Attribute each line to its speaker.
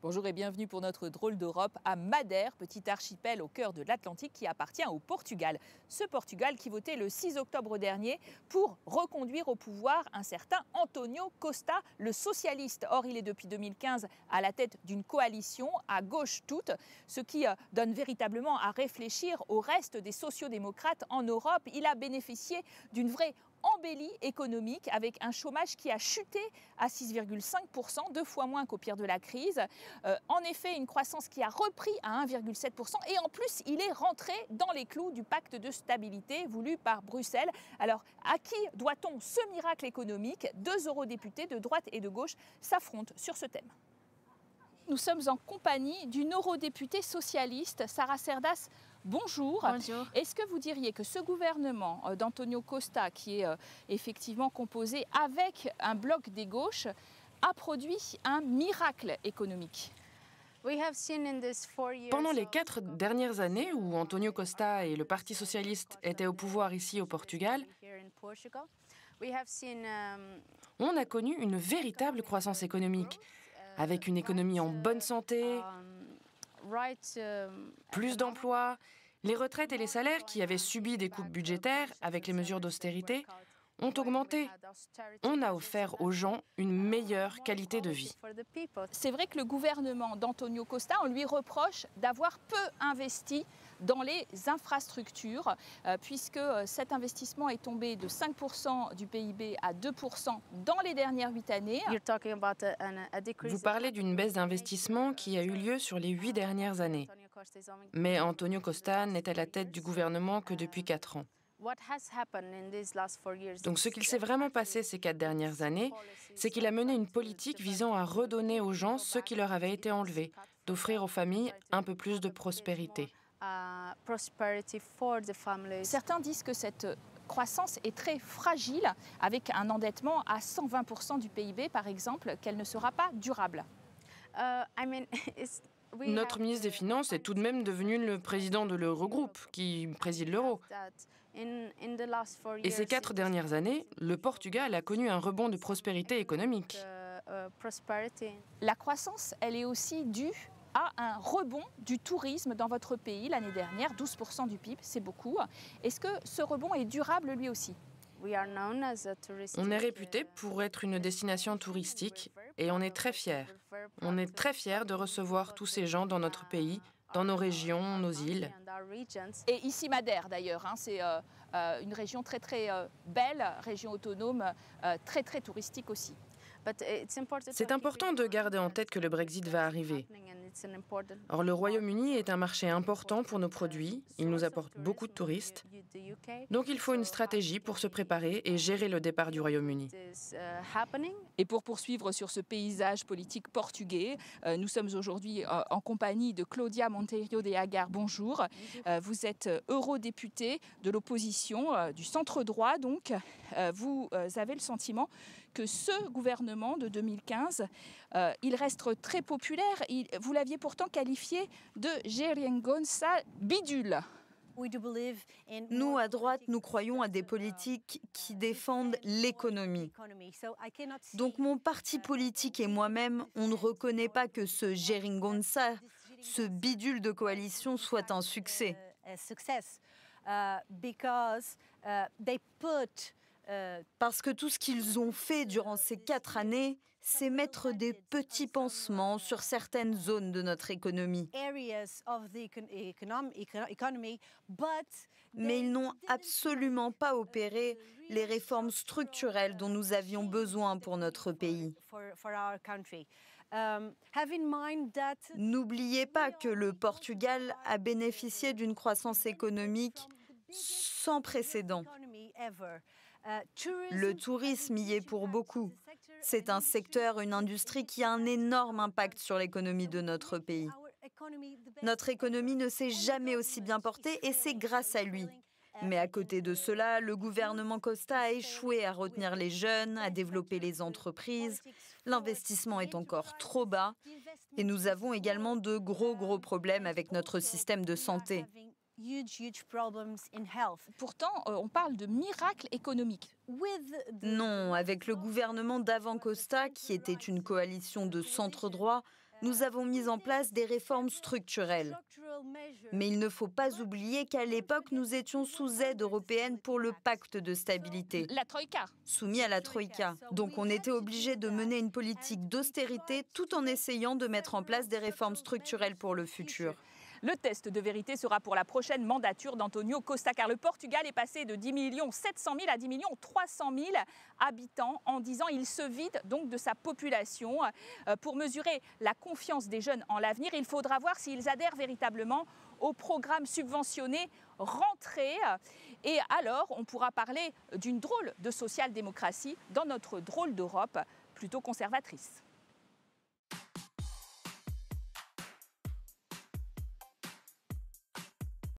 Speaker 1: Bonjour et bienvenue pour notre drôle d'Europe à Madère, petit archipel au cœur de l'Atlantique qui appartient au Portugal. Ce Portugal qui votait le 6 octobre dernier pour reconduire au pouvoir un certain António Costa, le socialiste. Or, il est depuis 2015 à la tête d'une coalition à gauche toute, ce qui donne véritablement à réfléchir au reste des sociodémocrates en Europe. Il a bénéficié d'une vraie embellie économique avec un chômage qui a chuté à 6,5%, 2 fois moins qu'au pire de la crise. En effet, une croissance qui a repris à 1,7% et en plus, il est rentré dans les clous du pacte de stabilité voulu par Bruxelles. Alors, à qui doit-on ce miracle économique? 2 eurodéputés de droite et de gauche s'affrontent sur ce thème. Nous sommes en compagnie d'une eurodéputée socialiste, Sara Cerdas. Bonjour.
Speaker 2: Bonjour.
Speaker 1: Est-ce que vous diriez que ce gouvernement d'António Costa, qui est effectivement composé avec un bloc des gauches, a produit un miracle économique?
Speaker 2: Pendant les 4 dernières années où António Costa et le Parti socialiste étaient au pouvoir ici au Portugal, on a connu une véritable croissance économique, avec une économie en bonne santé, plus d'emplois, les retraites et les salaires qui avaient subi des coupes budgétaires avec les mesures d'austérité ont augmenté. On a offert aux gens une meilleure qualité de vie.
Speaker 1: C'est vrai que le gouvernement d'António Costa, on lui reproche d'avoir peu investi dans les infrastructures, puisque cet investissement est tombé de 5% du PIB à 2% dans les dernières 8 années.
Speaker 2: Vous parlez d'une baisse d'investissement qui a eu lieu sur les 8 dernières années. Mais António Costa n'est à la tête du gouvernement que depuis 4 ans. Donc ce qu'il s'est vraiment passé ces 4 dernières années, c'est qu'il a mené une politique visant à redonner aux gens ce qui leur avait été enlevé, d'offrir aux familles un peu plus de prospérité.
Speaker 1: Certains disent que cette croissance est très fragile, avec un endettement à 120% du PIB par exemple, qu'elle ne sera pas durable.
Speaker 2: Notre ministre des Finances est tout de même devenu le président de l'Eurogroupe, qui préside l'euro. Et ces 4 dernières années, le Portugal a connu un rebond de prospérité économique.
Speaker 1: La croissance, elle est aussi due à un rebond du tourisme dans votre pays l'année dernière, 12% du PIB, c'est beaucoup. Est-ce que ce rebond est durable lui aussi ?
Speaker 2: On est réputé pour être une destination touristique et on est très fiers. On est très fiers de recevoir tous ces gens dans notre pays, dans nos régions, nos îles.
Speaker 1: Et ici Madère d'ailleurs, c'est une région très très belle, région autonome, très très touristique aussi.
Speaker 2: C'est important de garder en tête que le Brexit va arriver. Or, le Royaume-Uni est un marché important pour nos produits, il nous apporte beaucoup de touristes. Donc il faut une stratégie pour se préparer et gérer le départ du Royaume-Uni.
Speaker 1: Et pour poursuivre sur ce paysage politique portugais, nous sommes aujourd'hui en compagnie de Cláudia Monteiro de Aguiar. Bonjour. Vous êtes eurodéputée de l'opposition, du centre-droit donc. Vous avez le sentiment que ce gouvernement de 2015, il reste très populaire. Vous l'aviez pourtant qualifié de Geringonça bidule.
Speaker 3: Nous, à droite, nous croyons à des politiques qui défendent l'économie. Donc mon parti politique et moi-même, on ne reconnaît pas que ce Geringonça, ce bidule de coalition, soit un succès. Parce que tout ce qu'ils ont fait durant ces 4 années, c'est mettre des petits pansements sur certaines zones de notre économie. Mais ils n'ont absolument pas opéré les réformes structurelles dont nous avions besoin pour notre pays. N'oubliez pas que le Portugal a bénéficié d'une croissance économique sans précédent. Le tourisme y est pour beaucoup. C'est un secteur, une industrie qui a un énorme impact sur l'économie de notre pays. Notre économie ne s'est jamais aussi bien portée et c'est grâce à lui. Mais à côté de cela, le gouvernement Costa a échoué à retenir les jeunes, à développer les entreprises. L'investissement est encore trop bas et nous avons également de gros problèmes avec notre système de santé.
Speaker 1: Pourtant, on parle de miracle économique.
Speaker 3: Non, avec le gouvernement d'avant Costa, qui était une coalition de centre-droit, Nous avons mis en place des réformes structurelles. Mais il ne faut pas oublier qu'à l'époque, nous étions sous aide européenne pour le pacte de stabilité.
Speaker 1: La Troïka.
Speaker 3: Soumis à la Troïka. Donc on était obligé de mener une politique d'austérité tout en essayant de mettre en place des réformes structurelles pour le futur.
Speaker 1: Le test de vérité sera pour la prochaine mandature d'António Costa, car le Portugal est passé de 10 700 000 à 10 300 000 habitants en 10 ans. Il se vide donc de sa population. Pour mesurer la confiance des jeunes en l'avenir, il faudra voir s'ils adhèrent véritablement au programme subventionné Rentrée. Et alors, on pourra parler d'une drôle de social-démocratie dans notre drôle d'Europe plutôt conservatrice.